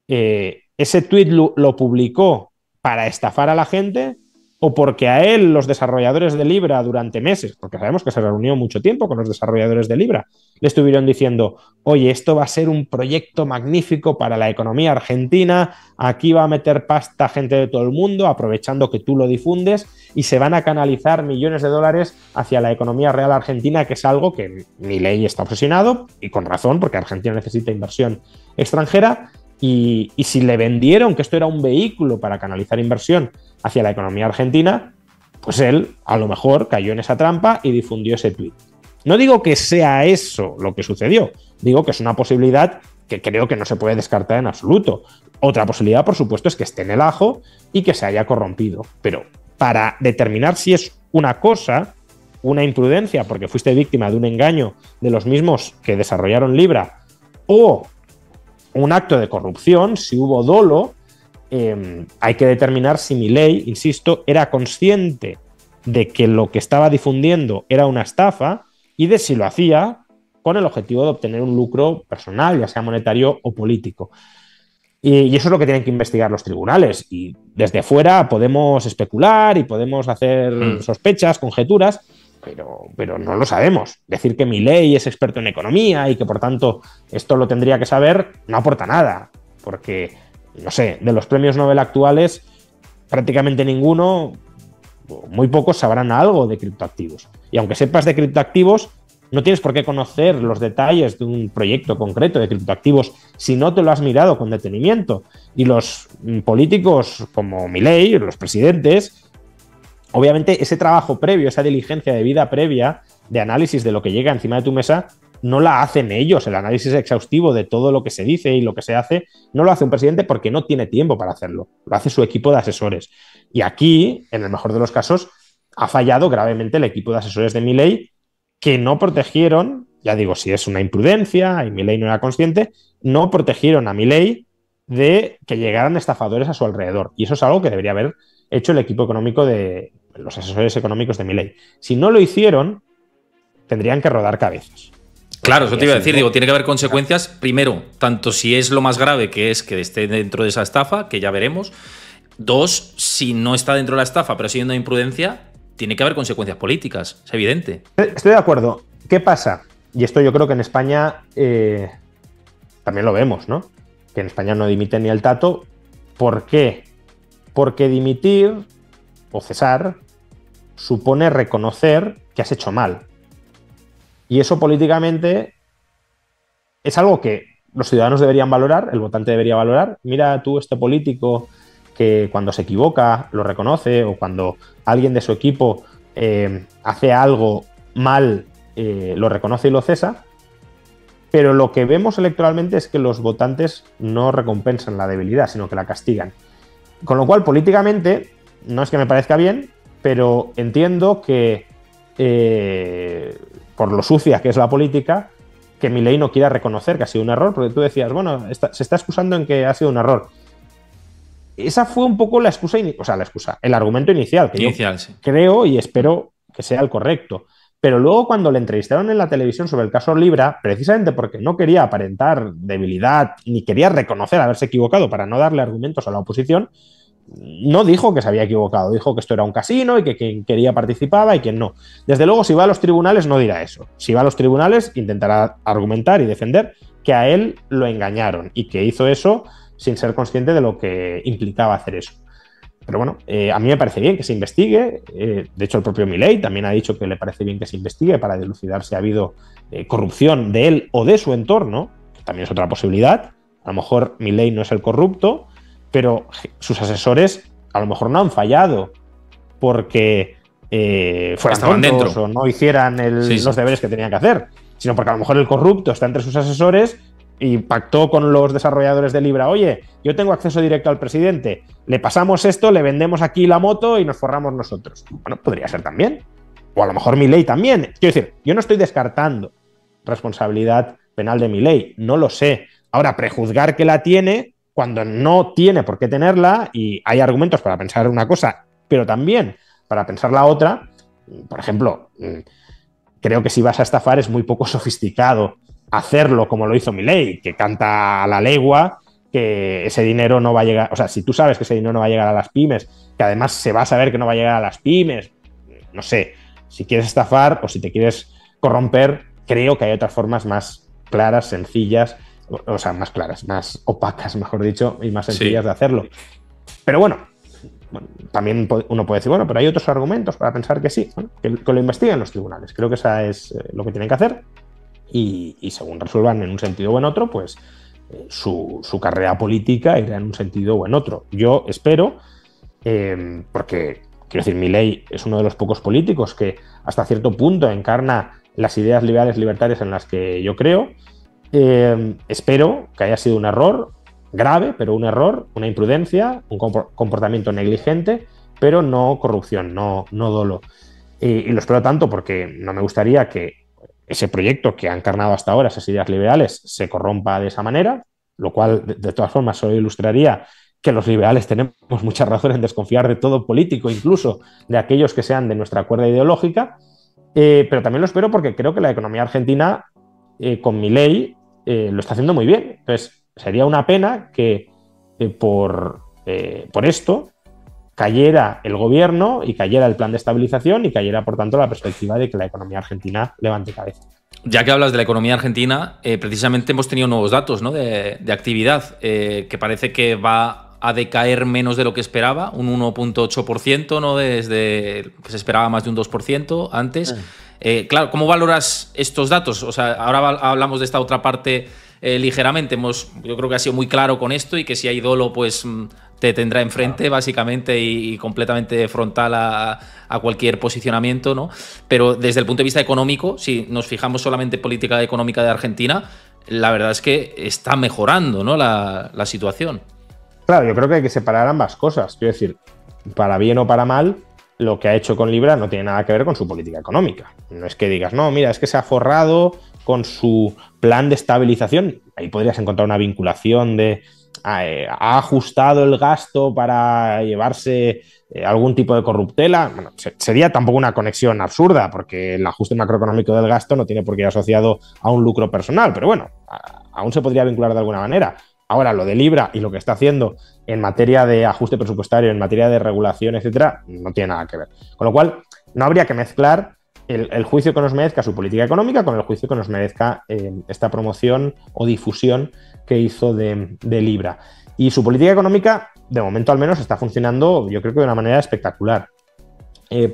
¿ese tweet lo publicó para estafar a la gente o porque a él los desarrolladores de Libra durante meses, porque sabemos que se reunió mucho tiempo con los desarrolladores de Libra, le estuvieron diciendo, oye, esto va a ser un proyecto magnífico para la economía argentina, aquí va a meter pasta gente de todo el mundo, aprovechando que tú lo difundes, y se van a canalizar millones de dólares hacia la economía real argentina, que es algo que Milei está obsesionado, y con razón, porque Argentina necesita inversión extranjera, y si le vendieron que esto era un vehículo para canalizar inversión hacia la economía argentina, pues él a lo mejor cayó en esa trampa y difundió ese tuit. No digo que sea eso lo que sucedió, digo que es una posibilidad que creo que no se puede descartar en absoluto. Otra posibilidad, por supuesto, es que esté en el ajo y que se haya corrompido. Pero para determinar si es una cosa, una imprudencia, porque fuiste víctima de un engaño de los mismos que desarrollaron Libra, o un acto de corrupción, si hubo dolo, hay que determinar si Milei, insisto, era consciente de que lo que estaba difundiendo era una estafa y de si lo hacía con el objetivo de obtener un lucro personal, ya sea monetario o político. Y eso es lo que tienen que investigar los tribunales. Y desde fuera podemos especular y podemos hacer sospechas, conjeturas, pero no lo sabemos. Decir que Milei es experto en economía y que por tanto esto lo tendría que saber no aporta nada, porque, no sé, de los premios Nobel actuales prácticamente ninguno, muy pocos sabrán algo de criptoactivos. Y aunque sepas de criptoactivos, no tienes por qué conocer los detalles de un proyecto concreto de criptoactivos si no te lo has mirado con detenimiento. Y los políticos como Milei, los presidentes, obviamente ese trabajo previo, esa diligencia de vida previa de análisis de lo que llega encima de tu mesa, no la hacen ellos. El análisis exhaustivo de todo lo que se dice y lo que se hace no lo hace un presidente porque no tiene tiempo para hacerlo. Lo hace su equipo de asesores. Y aquí, en el mejor de los casos, ha fallado gravemente el equipo de asesores de Milei, que no protegieron, ya digo, si es una imprudencia y Milei no era consciente, no protegieron a Milei de que llegaran estafadores a su alrededor. Y eso es algo que debería haber hecho el equipo económico de los asesores económicos de Milei. Si no lo hicieron, tendrían que rodar cabezas.
Claro, eso te iba a decir, digo, tiene que haber consecuencias, primero, tanto si es lo más grave que es que esté dentro de esa estafa, que ya veremos. Dos, si no está dentro de la estafa, pero siendo imprudencia, tiene que haber consecuencias políticas, es evidente.
Estoy de acuerdo. ¿Qué pasa? Y esto yo creo que en España también lo vemos, ¿no? Que en España no dimite ni el tato. ¿Por qué? Porque dimitir o cesar supone reconocer que has hecho mal. Y eso políticamente es algo que los ciudadanos deberían valorar, el votante debería valorar. Mira tú este político que cuando se equivoca lo reconoce, o cuando alguien de su equipo hace algo mal lo reconoce y lo cesa. Pero lo que vemos electoralmente es que los votantes no recompensan la debilidad, sino que la castigan. Con lo cual, políticamente, no es que me parezca bien, pero entiendo que por lo sucia que es la política, que Milei no quiera reconocer que ha sido un error, porque tú decías, bueno, se está excusando en que ha sido un error. Esa fue un poco la excusa, el argumento inicial, que yo
sí.
creo y espero que sea el correcto. Pero luego cuando le entrevistaron en la televisión sobre el caso Libra, precisamente porque no quería aparentar debilidad ni quería reconocer haberse equivocado para no darle argumentos a la oposición, no dijo que se había equivocado, dijo que esto era un casino y que quien quería participaba y quien no. Desde luego, si va a los tribunales no dirá eso. Si va a los tribunales intentará argumentar y defender que a él lo engañaron y que hizo eso sin ser consciente de lo que implicaba hacer eso. Pero bueno, a mí me parece bien que se investigue. De hecho, el propio Milei también ha dicho que le parece bien que se investigue para dilucidar si ha habido corrupción de él o de su entorno, que también es otra posibilidad. A lo mejor Milei no es el corrupto, pero sus asesores a lo mejor no han fallado porque fueran tontos o no hicieran los deberes que tenían que hacer, sino porque a lo mejor el corrupto está entre sus asesores y pactó con los desarrolladores de Libra. Oye, yo tengo acceso directo al presidente, le pasamos esto, le vendemos aquí la moto y nos forramos nosotros. Bueno, podría ser también. O a lo mejor Milei también. Quiero decir, yo no estoy descartando responsabilidad penal de Milei, no lo sé. Ahora, prejuzgar que la tiene cuando no tiene por qué tenerla, y hay argumentos para pensar una cosa, pero también para pensar la otra. Por ejemplo, creo que si vas a estafar es muy poco sofisticado hacerlo como lo hizo Milei, que canta a la legua que ese dinero no va a llegar. O sea, si tú sabes que ese dinero no va a llegar a las pymes, que además se va a saber que no va a llegar a las pymes, no sé, si quieres estafar o si te quieres corromper, creo que hay otras formas más claras, sencillas, o sea, más claras, más opacas, mejor dicho, y más sencillas de hacerlo. Pero bueno, también uno puede decir, bueno, pero hay otros argumentos para pensar que sí, ¿no? Que lo investiguen los tribunales. Creo que esa es lo que tienen que hacer. Y según resuelvan en un sentido o en otro, pues su carrera política irá en un sentido o en otro. Yo espero, porque, quiero decir, Milei es uno de los pocos políticos que hasta cierto punto encarna las ideas liberales libertarias en las que yo creo. Espero que haya sido un error grave, pero un error, una imprudencia, un comportamiento negligente, pero no corrupción, no dolo. Y lo espero tanto porque no me gustaría que ese proyecto que ha encarnado hasta ahora, esas ideas liberales, se corrompa de esa manera, lo cual, de todas formas, solo ilustraría que los liberales tenemos mucha razón en desconfiar de todo político, incluso de aquellos que sean de nuestra cuerda ideológica, pero también lo espero porque creo que la economía argentina, con Milei, lo está haciendo muy bien. Entonces, sería una pena que por esto cayera el gobierno y cayera el plan de estabilización y cayera, por tanto, la perspectiva de que la economía argentina levante cabeza.
Ya que hablas de la economía argentina, precisamente hemos tenido nuevos datos, ¿no? de actividad, que parece que va a decaer menos de lo que esperaba, un 1,8%, ¿no? Desde que se esperaba más de un 2% antes. Claro, ¿cómo valoras estos datos? O sea, ahora hablamos de esta otra parte ligeramente. Yo creo que ha sido muy claro con esto y que si hay dolo, pues te tendrá enfrente básicamente y completamente frontal a cualquier posicionamiento, ¿no? Pero desde el punto de vista económico, si nos fijamos solamente en política económica de Argentina, la verdad es que está mejorando, ¿no?, la situación.
Claro, yo creo que hay que separar ambas cosas. Quiero decir, para bien o para mal, lo que ha hecho con Libra no tiene nada que ver con su política económica. No es que digas, no, mira, es que se ha forrado con su plan de estabilización. Ahí podrías encontrar una vinculación de ha ajustado el gasto para llevarse algún tipo de corruptela. Bueno, sería tampoco una conexión absurda, porque el ajuste macroeconómico del gasto no tiene por qué ir asociado a un lucro personal, pero bueno, aún se podría vincular de alguna manera. Ahora, lo de Libra y lo que está haciendo en materia de ajuste presupuestario, en materia de regulación, etcétera, no tiene nada que ver. Con lo cual, no habría que mezclar el juicio que nos merezca su política económica con el juicio que nos merezca esta promoción o difusión que hizo de Libra. Y su política económica, de momento al menos, está funcionando, yo creo que de una manera espectacular.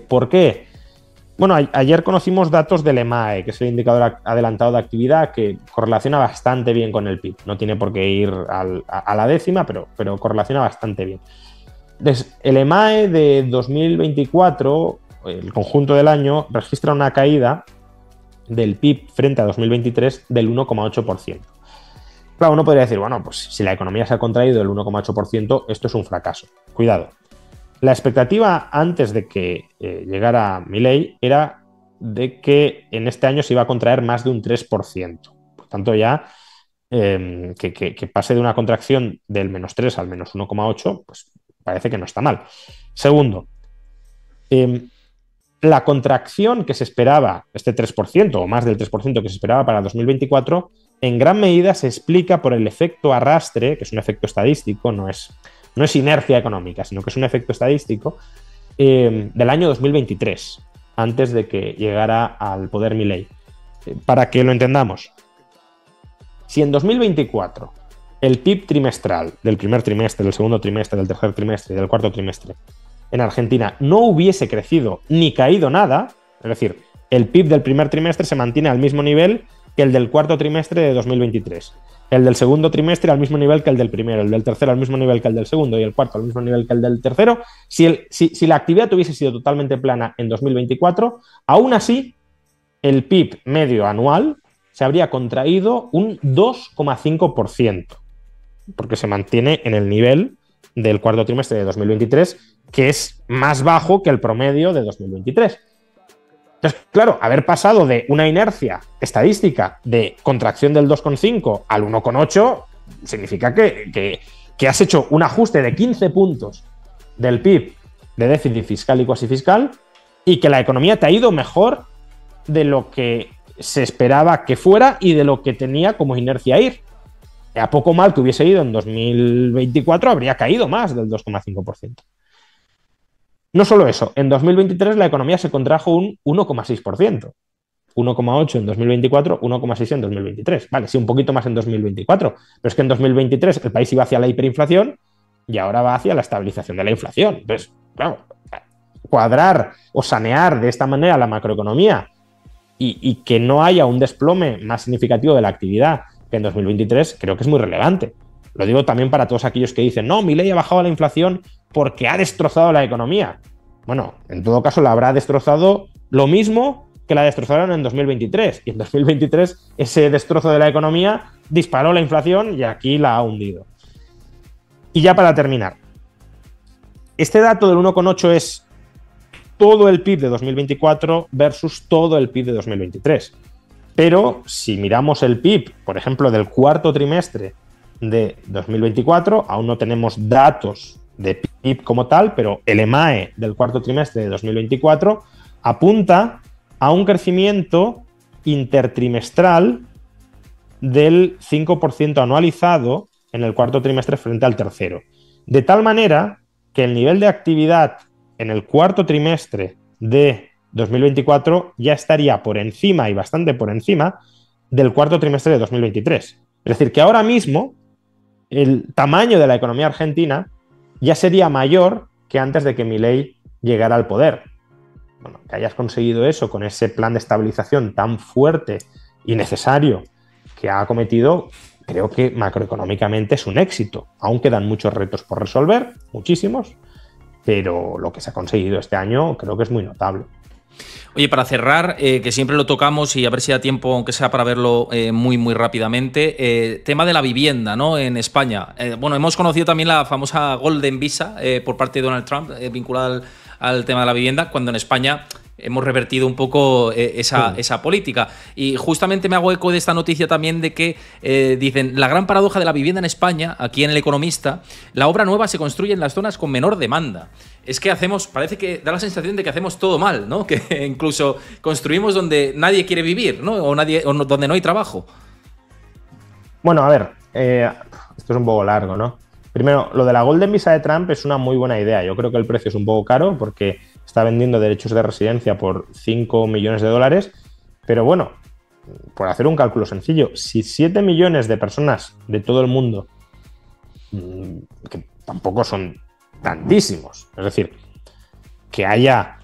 ¿Por qué? Bueno, ayer conocimos datos del EMAE, que es el indicador adelantado de actividad, que correlaciona bastante bien con el PIB. No tiene por qué ir a la décima, pero correlaciona bastante bien. Entonces, el EMAE de 2024, el conjunto del año, registra una caída del PIB frente a 2023 del 1,8%. Claro, uno podría decir, bueno, pues si la economía se ha contraído del 1,8%, esto es un fracaso. Cuidado. La expectativa antes de que llegara Milei era de que en este año se iba a contraer más de un 3%. Por tanto, ya que pase de una contracción del -3 al -1,8, pues parece que no está mal. Segundo, la contracción que se esperaba, este 3% o más del 3% que se esperaba para 2024, en gran medida se explica por el efecto arrastre, que es un efecto estadístico, no es inercia económica, sino que es un efecto estadístico, del año 2023, antes de que llegara al poder Milei. Para que lo entendamos, si en 2024 el PIB trimestral del primer trimestre, del segundo trimestre, del tercer trimestre y del cuarto trimestre en Argentina no hubiese crecido ni caído nada, es decir, el PIB del primer trimestre se mantiene al mismo nivel que el del cuarto trimestre de 2023. El del segundo trimestre al mismo nivel que el del primero, el del tercero al mismo nivel que el del segundo y el cuarto al mismo nivel que el del tercero. Si la actividad hubiese sido totalmente plana en 2024, aún así el PIB medio anual se habría contraído un 2,5%, porque se mantiene en el nivel del cuarto trimestre de 2023, que es más bajo que el promedio de 2023. Entonces, claro, haber pasado de una inercia estadística de contracción del 2,5 al 1,8 significa que has hecho un ajuste de 15 puntos del PIB de déficit fiscal y cuasi fiscal y que la economía te ha ido mejor de lo que se esperaba que fuera y de lo que tenía como inercia ir. A poco mal que hubiese ido en 2024 habría caído más del 2,5%. No solo eso, en 2023 la economía se contrajo un 1,6%. 1,8 en 2024, 1,6 en 2023. Vale, sí, un poquito más en 2024, pero es que en 2023 el país iba hacia la hiperinflación y ahora va hacia la estabilización de la inflación. Entonces, claro, cuadrar o sanear de esta manera la macroeconomía y que no haya un desplome más significativo de la actividad que en 2023, creo que es muy relevante. Lo digo también para todos aquellos que dicen, no, Milei ha bajado la inflación porque ha destrozado la economía. Bueno, en todo caso la habrá destrozado lo mismo que la destrozaron en 2023. Y en 2023 ese destrozo de la economía disparó la inflación y aquí la ha hundido. Y ya para terminar, este dato del 1,8 es todo el PIB de 2024 versus todo el PIB de 2023. Pero si miramos el PIB, por ejemplo, del cuarto trimestre de 2024, aún no tenemos datos de PIB como tal, pero el EMAE del cuarto trimestre de 2024 apunta a un crecimiento intertrimestral del 5% anualizado en el cuarto trimestre frente al tercero. De tal manera que el nivel de actividad en el cuarto trimestre de 2024 ya estaría por encima y bastante por encima del cuarto trimestre de 2023. Es decir, que ahora mismo el tamaño de la economía argentina ya sería mayor que antes de que Milei llegara al poder. bueno, que hayas conseguido eso con ese plan de estabilización tan fuerte y necesario que ha acometido, creo que macroeconómicamente es un éxito. Aún quedan muchos retos por resolver, muchísimos, pero lo que se ha conseguido este año creo que es muy notable.
Oye, para cerrar, que siempre lo tocamos y a ver si da tiempo, aunque sea para verlo muy, muy rápidamente, tema de la vivienda, ¿no? En España. Bueno, hemos conocido también la famosa Golden Visa por parte de Donald Trump vinculada al tema de la vivienda, cuando en España hemos revertido un poco esa política. Y justamente me hago eco de esta noticia también de que dicen, la gran paradoja de la vivienda en España, aquí en El Economista, la obra nueva se construye en las zonas con menor demanda. Es que parece que da la sensación de que hacemos todo mal, ¿no? Que incluso construimos donde nadie quiere vivir, ¿no? O donde no hay trabajo.
Bueno, a ver, esto es un poco largo, ¿no? Primero, lo de la Golden Visa de Trump es una muy buena idea. Yo creo que el precio es un poco caro porque está vendiendo derechos de residencia por 5 millones de dólares, pero bueno, por hacer un cálculo sencillo, si 7 millones de personas de todo el mundo, que tampoco son tantísimos, es decir, que haya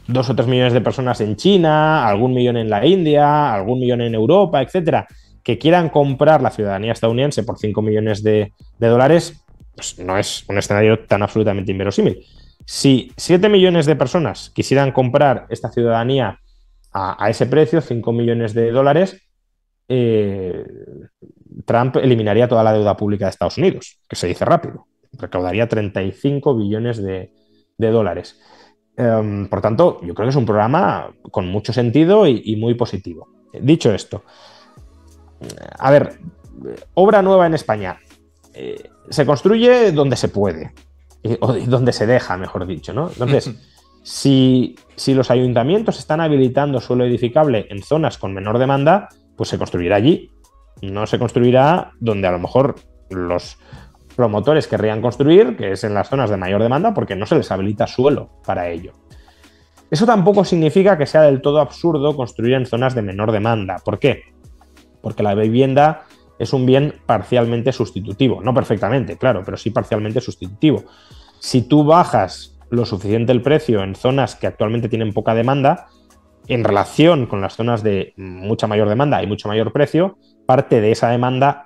2 o 3 millones de personas en China, algún millón en la India, algún millón en Europa, etcétera, que quieran comprar la ciudadanía estadounidense por 5 millones de dólares, pues no es un escenario tan absolutamente inverosímil. Si 7 millones de personas quisieran comprar esta ciudadanía a ese precio, 5 millones de dólares, Trump eliminaría toda la deuda pública de Estados Unidos, que se dice rápido. Recaudaría 35 billones de dólares. Por tanto, yo creo que es un programa con mucho sentido y muy positivo. Dicho esto, a ver, obra nueva en España. Se construye donde se puede, o donde se deja, mejor dicho, ¿no? Entonces, si los ayuntamientos están habilitando suelo edificable en zonas con menor demanda, pues se construirá allí. No se construirá donde a lo mejor los promotores querrían construir, que es en las zonas de mayor demanda, porque no se les habilita suelo para ello. Eso tampoco significa que sea del todo absurdo construir en zonas de menor demanda. ¿Por qué? Porque la vivienda es un bien parcialmente sustitutivo. No perfectamente, claro, pero sí parcialmente sustitutivo. Si tú bajas lo suficiente el precio en zonas que actualmente tienen poca demanda, en relación con las zonas de mucha mayor demanda y mucho mayor precio, parte de esa demanda,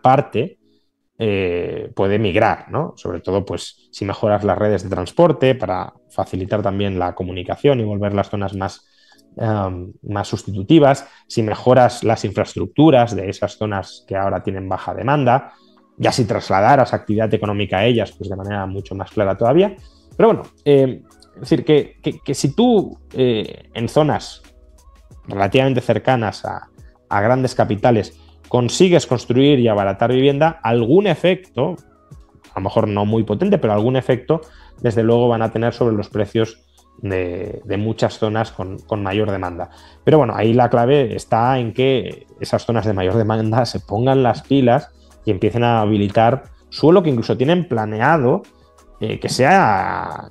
puede migrar, ¿no? Sobre todo, pues, si mejoras las redes de transporte para facilitar también la comunicación y volver las zonas más sustitutivas, si mejoras las infraestructuras de esas zonas que ahora tienen baja demanda, ya si trasladaras actividad económica a ellas, pues de manera mucho más clara todavía. Pero bueno, es decir, que si tú en zonas relativamente cercanas a grandes capitales consigues construir y abaratar vivienda, algún efecto, a lo mejor no muy potente, pero algún efecto, desde luego van a tener sobre los precios de muchas zonas con mayor demanda. Pero bueno, ahí la clave está en que esas zonas de mayor demanda se pongan las pilas y empiecen a habilitar suelo que incluso tienen planeado que sea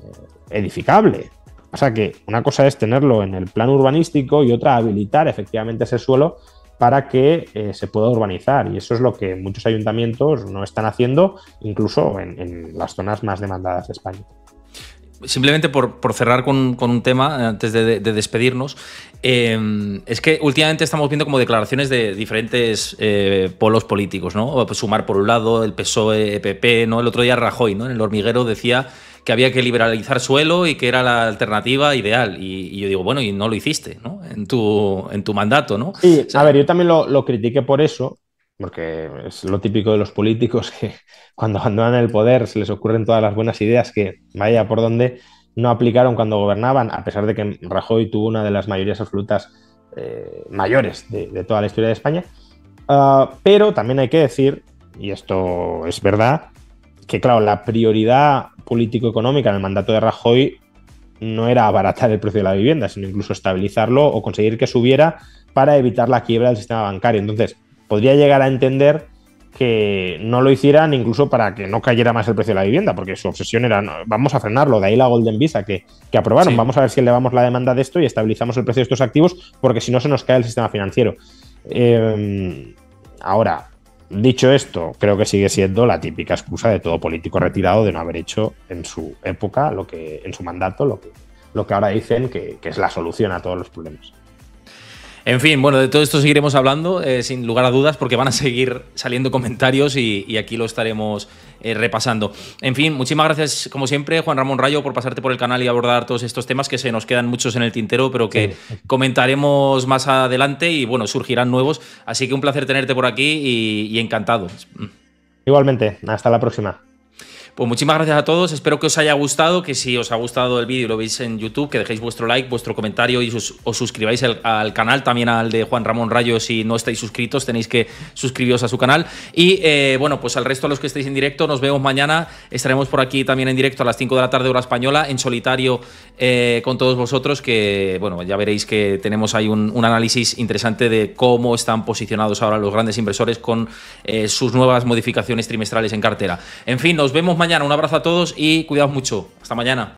edificable. O sea que una cosa es tenerlo en el plan urbanístico y otra habilitar efectivamente ese suelo para que se pueda urbanizar. Y eso es lo que muchos ayuntamientos no están haciendo, incluso en las zonas más demandadas de España.
Simplemente por cerrar con un tema, antes de despedirnos, es que últimamente estamos viendo como declaraciones de diferentes polos políticos, ¿no? Sumar por un lado, el PSOE, PP, ¿no? El otro día Rajoy, ¿no? En El Hormiguero decía que había que liberalizar suelo y que era la alternativa ideal. Y yo digo, bueno, y no lo hiciste, ¿no? En tu mandato, ¿no?
Sí, o sea, a ver, yo también lo critiqué por eso, porque es lo típico de los políticos que cuando abandonan el poder se les ocurren todas las buenas ideas que, vaya por donde, no aplicaron cuando gobernaban, a pesar de que Rajoy tuvo una de las mayorías absolutas mayores de toda la historia de España. Pero también hay que decir, y esto es verdad, que claro, la prioridad político-económica en el mandato de Rajoy no era abaratar el precio de la vivienda, sino incluso estabilizarlo o conseguir que subiera para evitar la quiebra del sistema bancario. Entonces, podría llegar a entender que no lo hicieran incluso para que no cayera más el precio de la vivienda, porque su obsesión era, no, vamos a frenarlo, de ahí la Golden Visa que aprobaron, sí. Vamos a ver si elevamos la demanda de esto y estabilizamos el precio de estos activos, porque si no se nos cae el sistema financiero. Ahora, dicho esto, creo que sigue siendo la típica excusa de todo político retirado de no haber hecho en su época, en su mandato, lo que ahora dicen que es la solución a todos los problemas.
En fin, bueno, de todo esto seguiremos hablando, sin lugar a dudas, porque van a seguir saliendo comentarios y aquí lo estaremos repasando. En fin, muchísimas gracias, como siempre, Juan Ramón Rayo, por pasarte por el canal y abordar todos estos temas, que se nos quedan muchos en el tintero, pero que comentaremos más adelante y, bueno, surgirán nuevos. Así que un placer tenerte por aquí y encantado.
Igualmente, hasta la próxima.
Pues muchísimas gracias a todos, espero que os haya gustado, que si os ha gustado el vídeo y lo veis en YouTube, que dejéis vuestro like, vuestro comentario y os suscribáis al canal, también al de Juan Ramón Rayo. Si no estáis suscritos tenéis que suscribiros a su canal y bueno, pues al resto de los que estéis en directo nos vemos mañana, estaremos por aquí también en directo a las 5 de la tarde hora española, en solitario con todos vosotros, que bueno, ya veréis que tenemos ahí un análisis interesante de cómo están posicionados ahora los grandes inversores con sus nuevas modificaciones trimestrales en cartera. En fin, nos vemos mañana. Un abrazo a todos y cuidaos mucho. Hasta mañana.